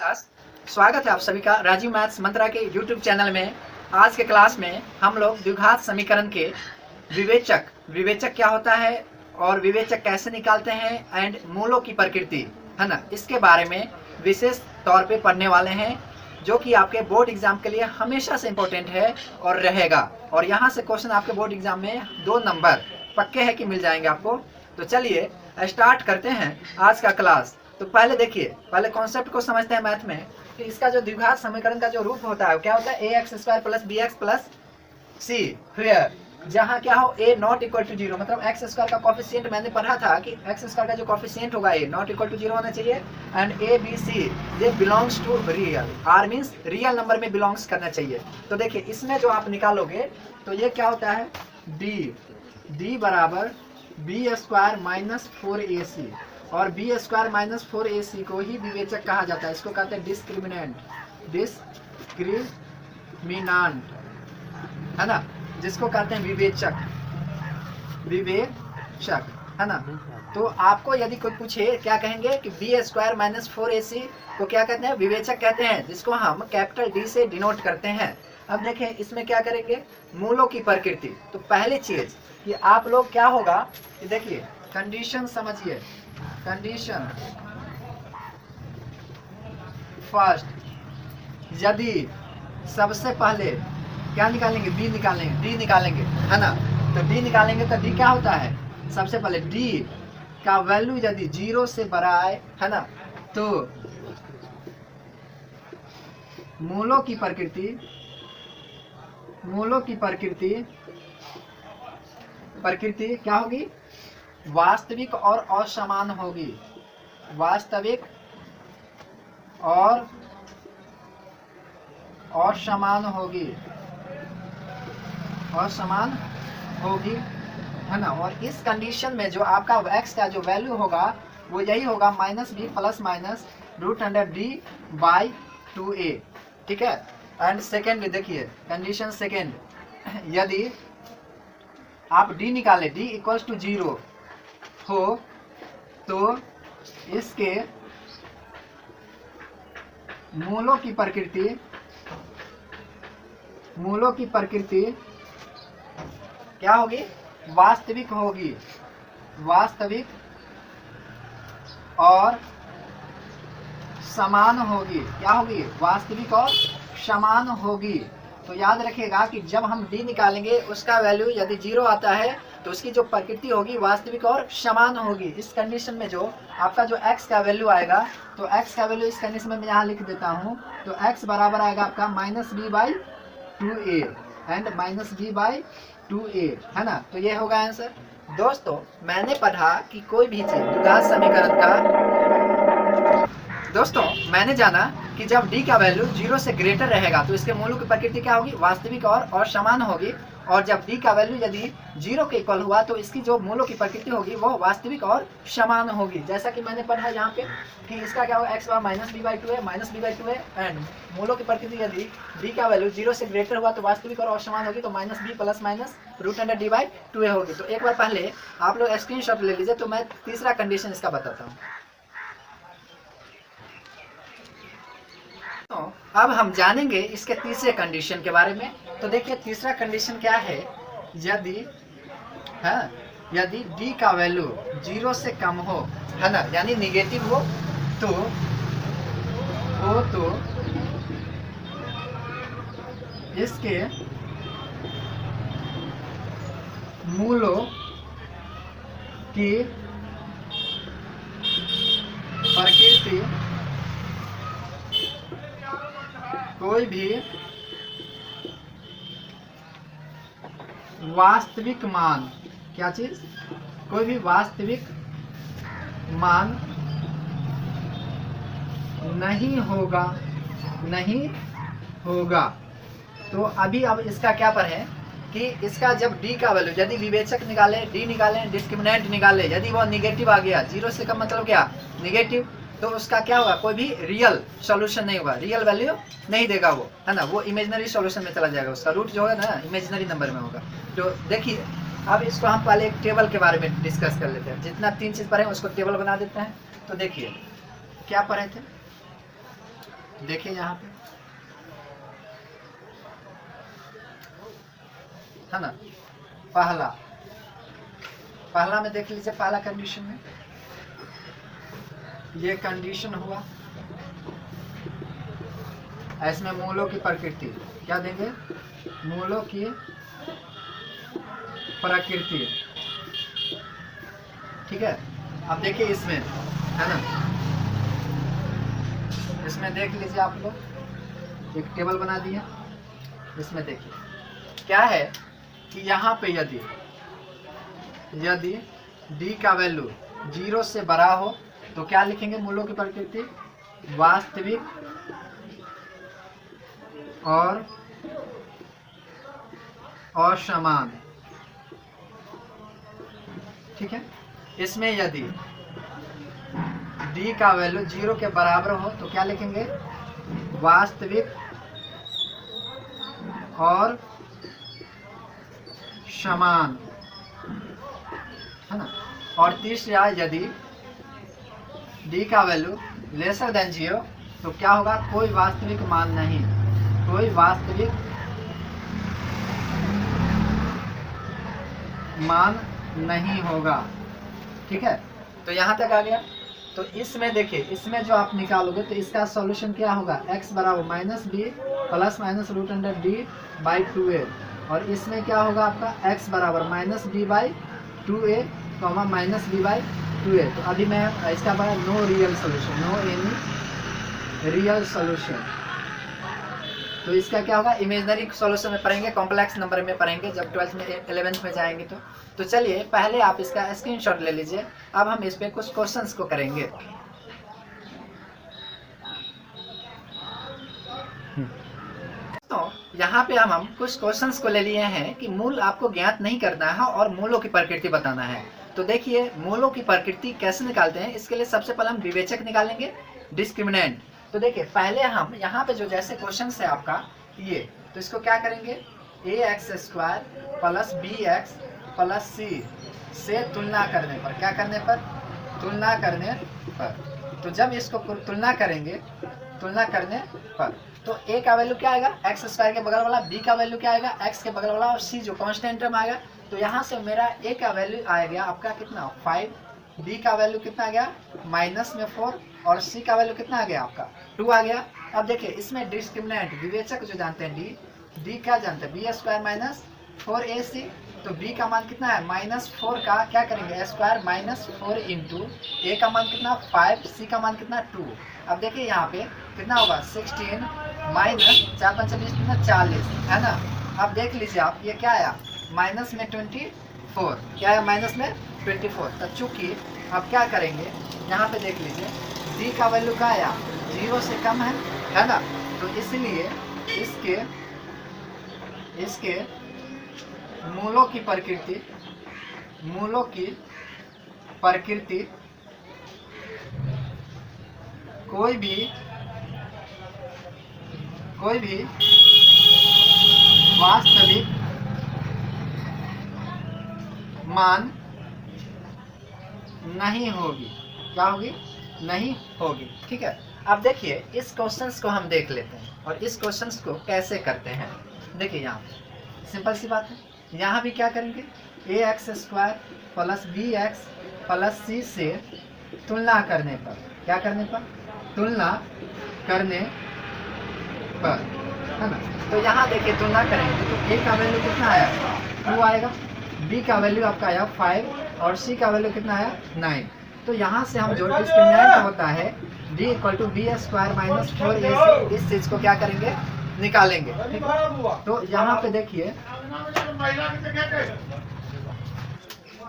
स्वागत है आप सभी का राजीव मैथ्स मंत्रा के YouTube चैनल में। आज के क्लास में हम लोग द्विघात समीकरण के विवेचक क्या होता है और विवेचक कैसे निकालते हैं एंड मूलों की प्रकृति है ना, इसके बारे में विशेष तौर पे पढ़ने वाले हैं, जो कि आपके बोर्ड एग्जाम के लिए हमेशा से इम्पोर्टेंट है और रहेगा। और यहाँ से क्वेश्चन आपके बोर्ड एग्जाम में 2 नंबर पक्के है कि मिल जाएंगे आपको। तो चलिए स्टार्ट करते हैं आज का क्लास। तो पहले देखिए, पहले कॉन्सेप्ट को समझते हैं मैथ में कि इसका जो द्विघात समीकरण का जो रूप होता है क्या होता है, ax² + bx + c, फिर जहाँ क्या हो a नॉट इक्वल टू 0, मतलब x² का कॉफिशिएंट मैंने पढ़ा था कि x² का जो कॉफिशिएंट होगा a नॉट इक्वल टू 0 होना चाहिए and a b c they belongs to real, r means real number में बिलोंग्स करना चाहिए। तो देखिए इसमें जो आप निकालोगे तो ये क्या होता है, d बराबर b² - 4ac, और b² - 4ac को ही विवेचक कहा जाता है। इसको कहते हैं डिस्क्रिमिनेंट है ना, जिसको कहते हैं विवेचक है ना। तो आपको यदि कोई पूछे क्या कहेंगे कि b² - 4ac को क्या कहते हैं, विवेचक कहते हैं, जिसको हम कैपिटल D से डिनोट करते हैं। अब देखें इसमें क्या करेंगे, मूलों की प्रकृति। तो पहली चीज कि आप लोग क्या होगा कि देखिए कंडीशन समझिए, कंडीशन फर्स्ट, यदि सबसे पहले क्या निकालेंगे, d निकालेंगे है ना। तो d निकालेंगे तो d क्या होता है, सबसे पहले d का वैल्यू यदि 0 से बड़ा है ना, तो मूलों की प्रकृति क्या होगी, वास्तविक और असमान होगी। वास्तविक और असमान होगी है ना। और इस कंडीशन में जो आपका x का जो वैल्यू होगा वो यही होगा -b ± √d/2a, ठीक है। एंड सेकेंड देखिए कंडीशन सेकेंड, यदि आप d निकाले, d = 0 हो तो इसके मूलों की प्रकृति क्या होगी, वास्तविक होगी, वास्तविक और समान होगी। क्या होगी, वास्तविक और समान होगी। तो याद रखिएगा कि जब हम d निकालेंगे उसका वैल्यू यदि 0 आता है तो उसकी जो प्रकृति होगी वास्तविक और समान होगी। इस कंडीशन में जो आपका जो x का वैल्यू आएगा, तो x का वैल्यू इस कंडीशन में मैं यहाँ लिख देता हूँ। तो x बराबर आएगा आपका -b/2a एंड -b/2a है ना। तो ये होगा आंसर। दोस्तों मैंने पढ़ा कि कोई भी चीज द्विघात समीकरण का, दोस्तों मैंने जाना कि जब d का वैल्यू 0 से ग्रेटर रहेगा तो इसके मूलों की प्रकृति क्या होगी, वास्तविक और समान होगी। और जब d का वैल्यू यदि 0 के इक्वल हुआ तो इसकी जो मूलों की प्रकृति होगी वो वास्तविक और समान होगी। जैसा कि मैंने पढ़ा यहाँ पे कि इसका क्या होगा, x -b/2 एंड मूलों की प्रकृति यदि d का वैल्यू 0 से ग्रेटर हुआ तो वास्तविक और असमान होगी, तो -b ± √d/2a होगी। तो एक बार पहले आप लोग स्क्रीनशॉट ले लीजिए। तो मैं तीसरा कंडीशन इसका बताता हूँ। तो अब हम जानेंगे इसके तीसरे कंडीशन के बारे में। तो देखिए तीसरा कंडीशन क्या है, यदि d का वैल्यू 0 से कम हो है ना, यानी निगेटिव हो, तो इसके मूलों की प्रकृति कोई भी वास्तविक मान, क्या चीज, कोई भी वास्तविक मान नहीं होगा। तो अभी अब इसका क्या पर है कि इसका जब d का वैल्यू, यदि विवेचक निकाले, d निकाले, डिस्क्रिमिनेंट निकाले, यदि वो निगेटिव आ गया, 0 से कम मतलब क्या, निगेटिव, तो उसका क्या होगा, कोई भी रियल सॉल्यूशन नहीं होगा, रियल वैल्यू नहीं देगा वो है ना, वो इमेजिनरी सॉल्यूशन में चला जाएगा। उसका रूट जो है ना इमेजिनरी नंबर में होगा। तो देखिए अब इसको हम पहले एक टेबल के बारे में डिस्कस कर लेते हैं। जितना 3 चीज़ पढ़े उसको टेबल बना देते हैं। तो देखिए क्या पढ़े थे, देखिए यहाँ पे है ना, पहला में देख लीजिए, पहला कंडीशन में ये कंडीशन हुआ, इसमें मूलों की प्रकृति क्या देंगे, मूलों की प्रकृति, ठीक है। अब देखिए इसमें है ना, इसमें देख लीजिए आप लोग, एक टेबल बना दिया, इसमें देखिए क्या है कि यहाँ पे यदि डी का वैल्यू 0 से बड़ा हो तो क्या लिखेंगे, मूलों की प्रकृति वास्तविक और असमान, ठीक है। इसमें यदि डी का वैल्यू 0 के बराबर हो तो क्या लिखेंगे, वास्तविक और समान, है ना। और तीसरा, यदि डी का वैल्यू लेसर देन 0 तो क्या होगा, कोई वास्तविक मान नहीं, कोई वास्तविक मान नहीं होगा, ठीक है। तो यहाँ तक आ गया। तो इसमें देखिए, इसमें जो आप निकालोगे तो इसका सॉल्यूशन क्या होगा, x बराबर minus B plus minus root under D by 2a, और इसमें क्या होगा आपका x बराबर minus B by 2a minus B by 2a। तो अभी मैं इसका बड़ा no real solution, no any real solution, तो इसका क्या होगा, इमेजनरी सॉल्यूशन में पढ़ेंगे, कॉम्प्लेक्स नंबर में पढ़ेंगे जब 12th में 11th में जाएंगे। तो चलिए पहले आप इसका स्क्रीनशॉट ले लीजिए, अब हम इस पे कुछ क्वेश्चंस को करेंगे। तो यहाँ पे हम कुछ क्वेश्चंस को ले लिए हैं कि मूल आपको ज्ञात नहीं करना है और मूलों की प्रकृति बताना है। तो देखिए मूलों की प्रकृति कैसे निकालते हैं, इसके लिए सबसे पहले हम विवेचक निकालेंगे, डिस्क्रिमिनेंट। तो देखिए पहले हम यहाँ पे जो जैसे क्वेश्चन है आपका ये, तो इसको क्या करेंगे, ax² plus bx plus c से तुलना करने पर, क्या करने पर, तुलना करने पर। तो जब इसको तुलना करेंगे, तुलना करने पर, तो a का वैल्यू क्या आएगा, x² के बगल वाला, b का वैल्यू क्या आएगा, x के बगल वाला, और c जो कांस्टेंट टर्म आएगा। तो यहाँ से मेरा a का वैल्यू आ गया आपका कितना, 5, b का वैल्यू कितना आ गया, माइनस में 4, और c का वैल्यू कितना आ गया आपका, 2 आ गया। अब देखिए इसमें डिस्क्रिमिनेंट विवेचक जो जानते हैं d क्या जानते हैं, b² माइनस 4ac, तो b का मान कितना है, -4 का क्या करेंगे, स्क्वायर माइनस 4 इंटू a का मान कितना 5, c का मान कितना 2। अब देखिए यहाँ पे कितना होगा, 16 माइनस 4 5 20 कितना 40, है ना। अब देख लीजिए आप, ये क्या आया, माइनस में 24, क्या है माइनस में 24। तो चूंकि अब क्या करेंगे, यहाँ पे देख लीजिए d का वैल्यू क्या आया, 0 से कम है ना। तो इसलिए इसके मूलों की प्रकृति, मूलों की प्रकृति कोई भी वास्तविक मान नहीं होगी, क्या होगी, नहीं होगी, ठीक है। अब देखिए इस क्वेश्चंस को हम देख लेते हैं और इस क्वेश्चंस को कैसे करते हैं। देखिए यहाँ सिंपल सी बात है, यहाँ भी क्या करेंगे, ax² plus bx plus c से तुलना करने पर, क्या करने पर, तुलना करने पर, है ना। तो यहाँ देखिए तुलना करेंगे तो a का वैल्यू कितना आया, 2 आएगा, b का वैल्यू आपका आया 5, और c का वैल्यू कितना आया 9। तो यहाँ से हम जो डिस्क्रिमिनेंट होता है d = b² माइनस 4ac, इस चीज को क्या करेंगे, निकालेंगे। तो यहाँ पे देखिए,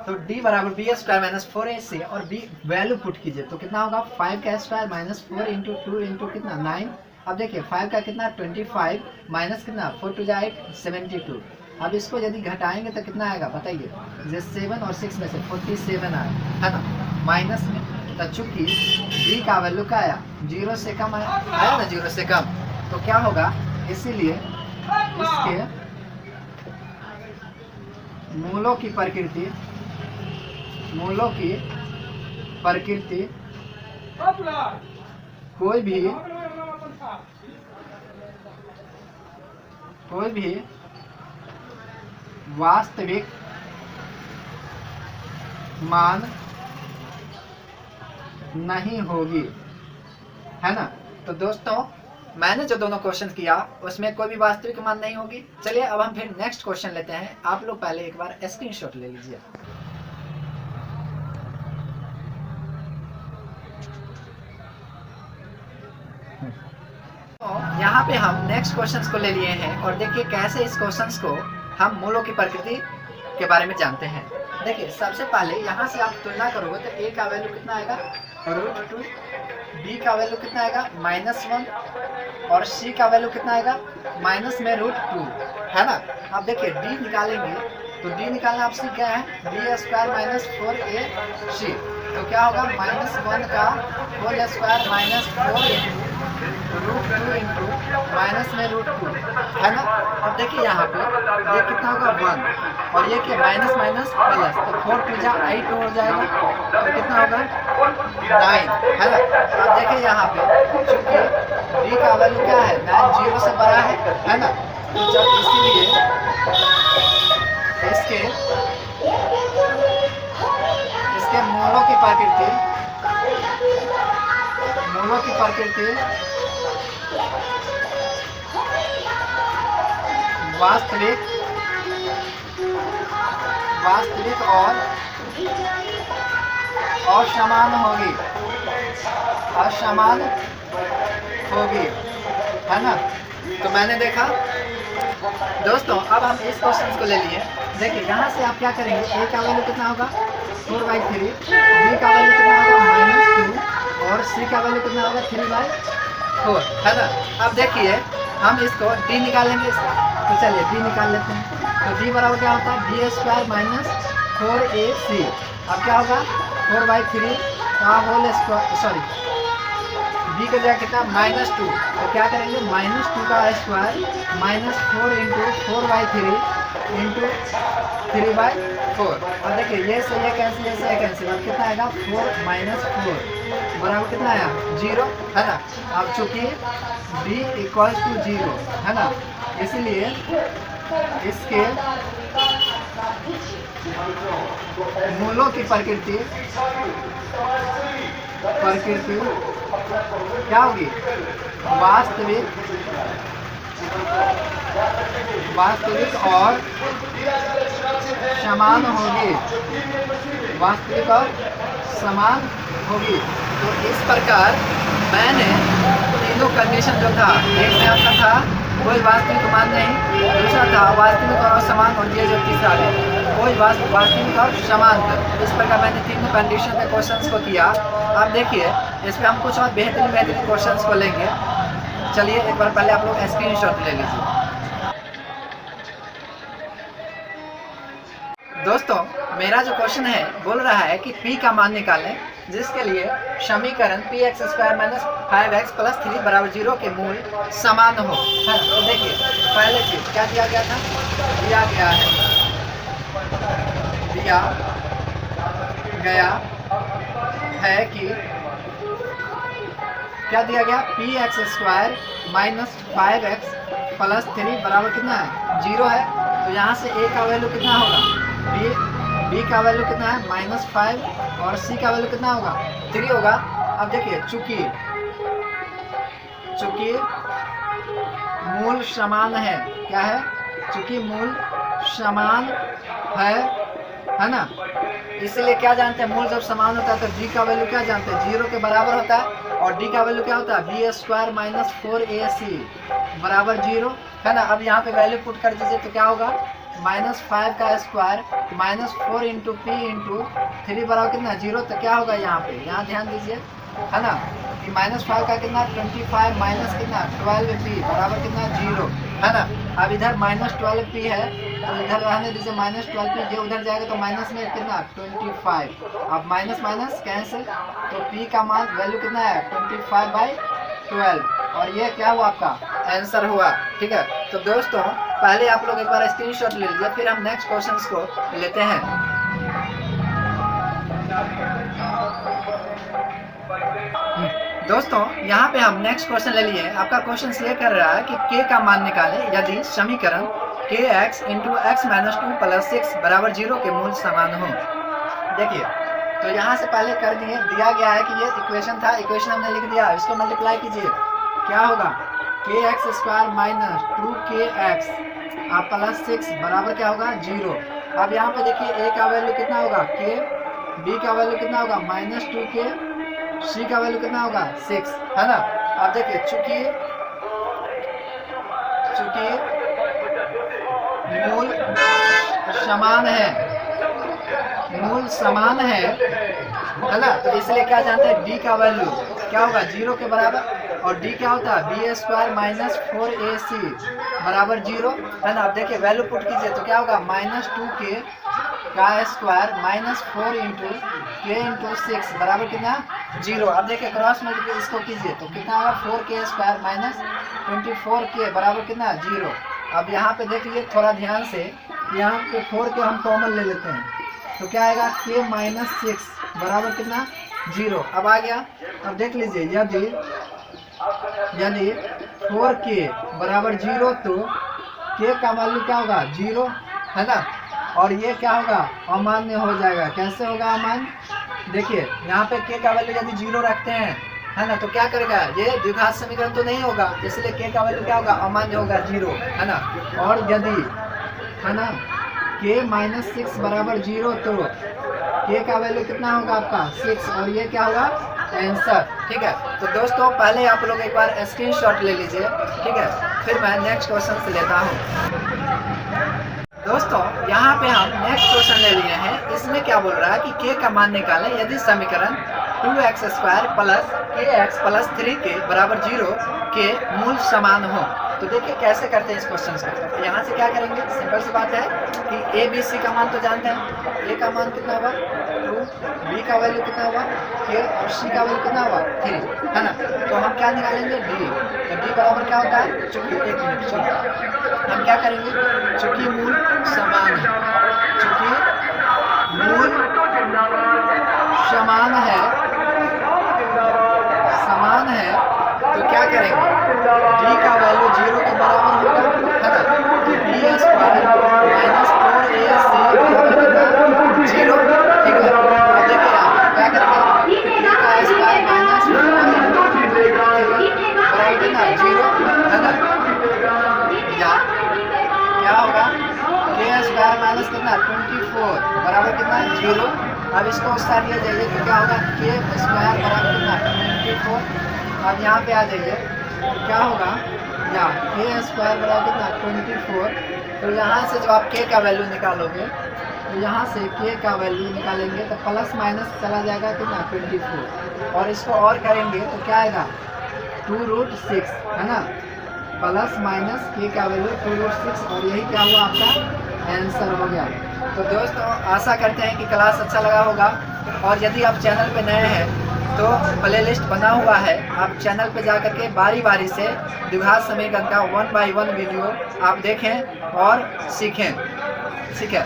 तो d बराबर b² माइनस 4ac और b वैल्यू पुट कीजिए तो कितना होगा, 5 का स्क्वायर माइनस 4 इंटू 2 इंटू कितना 9। अब देखिए 5 का कितना 25 माइनस कितना 4 टू 8 72। अब इसको यदि घटाएंगे तो कितना आएगा बताइए, जैसे 7 और 6 में से 47 आया, है ना, माइनस में। तो चूंकि d का वैल्यू क्या आया, 0 से कम आया ना, 0 से कम, तो क्या होगा, इसीलिए इसके मूलों की प्रकृति कोई भी कोई भी वास्तविक मान नहीं होगी, है ना। तो दोस्तों मैंने जो दोनों क्वेश्चन किया उसमें कोई भी वास्तविक मान नहीं होगी। चलिए अब हम फिर नेक्स्ट क्वेश्चन लेते हैं। आप लोग पहले एक बार स्क्रीनशॉट ले लीजिए। तो यहाँ पे हम नेक्स्ट क्वेश्चंस को ले लिए हैं और देखिए कैसे इस क्वेश्चंस को हम मूलों की प्रकृति के बारे में जानते हैं। देखिए सबसे पहले यहाँ से आप तुलना करोगे तो a का वैल्यू कितना आएगा √2, b का वैल्यू कितना आएगा -1 और c का वैल्यू कितना आएगा -√2, है ना। अब देखिए d निकालेंगे तो d निकालना आप सीख गए हैं, b² - 4ac, तो क्या होगा -1 का होल स्क्वायर -4 √2 इंटू -√2, है ना। अब देखिए यहाँ पे ये कितना होगा 1 और ये क्या माइनस माइनस प्लस, तो 4 × 8 हो जाएगा, तो कितना होगा 9, है ना। अब देखिए यहाँ पे चूंकि d का वैल्यू क्या है 9 0 से बड़ा है ना, तो जब इसीलिए इसके मूलों की प्रकृति वास्तविक और समान होगी, है ना। तो मैंने देखा दोस्तों, अब हम इस क्वेश्चन को ले लिए। देखिए यहाँ से आप क्या करेंगे, a का वैल्यू कितना होगा 4/3, b का वैल्यू कितना होगा -2 और c का वैल्यू कितना होगा 3/4, है ना। अब देखिए हम इसको d निकालेंगे इसका, तो चलिए d निकाल लेते हैं। तो d बराबर क्या होता है b² - 4ac। अब क्या होगा 4/3 का होल स्क्वायर, सॉरी b का जगह कितना -2, तो क्या करेंगे -2 का स्क्वायर -4 × 4/3 × 3/4। और देखिए ये से ये कैंसिल, ये से ये कैंसिल, अब कितना आएगा 4 - 4 बराबर कितना आया 0, है ना। अब चूंकि b = 0, है ना, इसलिए इसके मूलों की प्रकृति क्या होगी, वास्तविक और समान होगी। तो इस प्रकार मैंने तीनों कंडीशन जो था, एक में आपका था कोई वास्तविक मान नहीं, दूसरा था वास्तविक और समान, और ये जो तीसरा है कोई वास्तविक और समान था। इस प्रकार मैंने तीनों कंडीशन के क्वेश्चंस को किया। अब देखिए इस पर हम कुछ और बेहतरीन क्वेश्चंस को लेंगे। चलिए एक बार पहले आप लोग स्क्रीनशॉट ले लीजिए। दोस्तों मेरा जो क्वेश्चन है बोल रहा है कि p का मान निकालें जिसके लिए समीकरण px² - 5x + 3 = 0 के मूल समान हो, है। तो देखिए पहले चीज क्या दिया गया था, दिया गया है कि क्या दिया गया px² - 5x + 3 बराबर कितना है 0 है। तो यहाँ से a का वैल्यू कितना होगा, b का वैल्यू कितना है -5 और c का वैल्यू कितना होगा 3 होगा। अब देखिए चूंकि मूल समान है, क्या है, चूंकि मूल समान है ना, इसलिए क्या जानते हैं, मूल जब समान होता है तो d का वैल्यू क्या जानते हैं 0 के बराबर होता है, और d का वैल्यू क्या होता है b² - 4ac बराबर 0, है ना। अब यहाँ पे वैल्यू पुट कर दीजिए तो क्या होगा -5 का स्क्वायर -4 × p × 3 बराबर कितना 0, तो क्या होगा यहाँ पे, यहाँ ध्यान दीजिए, है ना, कि -5 का कितना 25 माइनस कितना 12p बराबर कितना 0, है ना। अब इधर -12p है तो इधर रहने दीजिए -12p, जो उधर जाएगा तो माइनस में कितना 25, अब माइनस माइनस कैंसिल, तो p का मान वैल्यू कितना है 25/12, और ये क्या हुआ आपका आंसर हुआ, ठीक है। तो दोस्तों पहले आप लोग एक बार स्क्रीनशॉट ले लीजिए, फिर हम नेक्स्ट क्वेश्चंस को लेते हैं। दोस्तों यहाँ पे हम नेक्स्ट क्वेश्चन ले लिए। आपका क्वेश्चन ये कर रहा है कि k का मान निकालें यदि समीकरण kx into x minus 2 plus 6 बराबर 0 के मूल समान हो। देखिए तो यहाँ से पहले कर दिए, दिया गया है कि ये इक्वेशन था, इक्वेशन हमने लिख दिया, इसको मल्टीप्लाई कीजिए, क्या होगा kx square minus 2kx plus 6 बराबर क्या होगा 0। अब यहाँ पे देखिए a का वैल्यू कितना होगा k, b का वैल्यू कितना होगा माइनस 2k, c का वैल्यू कितना होगा 6, है ना। अब देखिए चूंकि मूल समान है, मूल समान है ना, तो इसलिए क्या जानते हैं d का वैल्यू क्या होगा 0 के बराबर, और d क्या होता है b स्क्वायर माइनस 4ac बराबर 0, है ना। अब देखिए वैल्यू पुट कीजिए तो क्या होगा माइनस 2k का square minus 4 into k into 6 बराबर कितना 0। अब देखिए क्रॉस मल्टीप्लाई इसको कीजिए तो कितना होगा 4k स्क्वायर माइनस 24k बराबर कितना 0। अब यहाँ पे देखिए थोड़ा ध्यान से, यहाँ पे 4 को हम कॉमन ले लेते हैं तो क्या आएगा k माइनस 6 बराबर कितना 0। अब आ गया, अब देख लीजिए यदि 4k बराबर 0 तो k का वैल्यू क्या होगा 0, है ना, और ये क्या होगा अमान्य हो जाएगा। कैसे होगा अमान्य, देखिए यहाँ पे k का वैल्यू यदि 0 रखते हैं, है ना, तो क्या करेगा ये द्विघात समीकरण तो नहीं होगा, इसलिए k का वैल्यू क्या होगा अमान्य होगा 0, है ना। और यदि है ना k माइनस 6 बराबर 0 तो k का वैल्यू कितना होगा आपका 6, और ये क्या होगा आंसर। ठीक है, तो दोस्तों पहले आप लोग एक बार स्क्रीनशॉट ले लीजिए, ठीक है, फिर मैं नेक्स्ट क्वेश्चन से लेता हूँ। दोस्तों यहाँ पे हम नेक्स्ट क्वेश्चन ले लिए हैं, इसमें क्या बोल रहा है कि k का मान निकालें यदि समीकरण 2x square plus kx plus 3k बराबर 0 के मूल समान हो। तो देखिए कैसे करते हैं इस क्वेश्चन को। तो यहाँ से क्या करेंगे, सिंपल सी बात है कि a b c का मान तो जानते हैं, a का मान कितना होगा 2, b का वैल्यू कितना होगा k, और c का वैल्यू कितना होगा 3, है ना। तो हम क्या निकालेंगे d, तो d बराबर क्या होता है, चूंकि एक मिनट चलो हम क्या करेंगे, चूंकि मूल समान है, चूंकि मूल समान है तो क्या करेंगे d का वैल्यू 0 के बराबर होगा, है ना, तो b स्क्वायर माइनस 4ac बराबर 0। ठीक है, अब देखिए आप क्या करेंगे, d का स्क्वायर माइनस 4 बराबर कितना 0, है ना, या क्या होगा k स्क्वायर माइनस कितना 24 बराबर कितना 0। अब इसको उस साइड ले जाइए तो क्या होगा k स्क्वायर बराबर कितना 24। अब यहाँ पे आ जाइए क्या होगा या k स्क्वायर बराबर कितना 24। तो यहाँ से जो आप k का वैल्यू निकालोगे, तो यहाँ से k का वैल्यू निकालेंगे तो प्लस माइनस चला जाएगा कितना 24, और इसको और करेंगे तो क्या आएगा 2√6, है ना, प्लस माइनस k का वैल्यू 2√6, और यही क्या हुआ आपका आंसर हो गया। तो दोस्तों आशा करते हैं कि क्लास अच्छा लगा होगा, और यदि आप चैनल पे नए हैं तो प्लेलिस्ट बना हुआ है, आप चैनल पे जा कर के बारी बारी से द्विघात समीकरण का 1 बाय 1 वीडियो आप देखें और सीखें, ठीक है।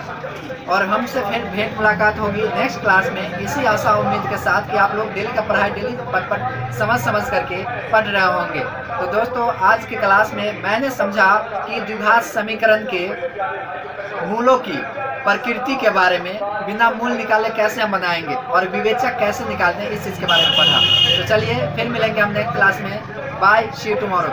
और हमसे फिर भेंट मुलाकात होगी नेक्स्ट क्लास में, इसी आशा उम्मीद के साथ कि आप लोग डेली का पढ़ाई डेली पट समझ करके पढ़ रहे होंगे। तो दोस्तों आज की क्लास में मैंने समझा कि द्विघात समीकरण के मूलों की प्रकृति के बारे में, बिना मूल निकाले कैसे हम बनाएंगे और विवेचक कैसे निकालते हैं, इस चीज़ के बारे में पढ़ा। तो चलिए फिर मिलेंगे हम नेक्स्ट क्लास में। Bye, see you tomorrow.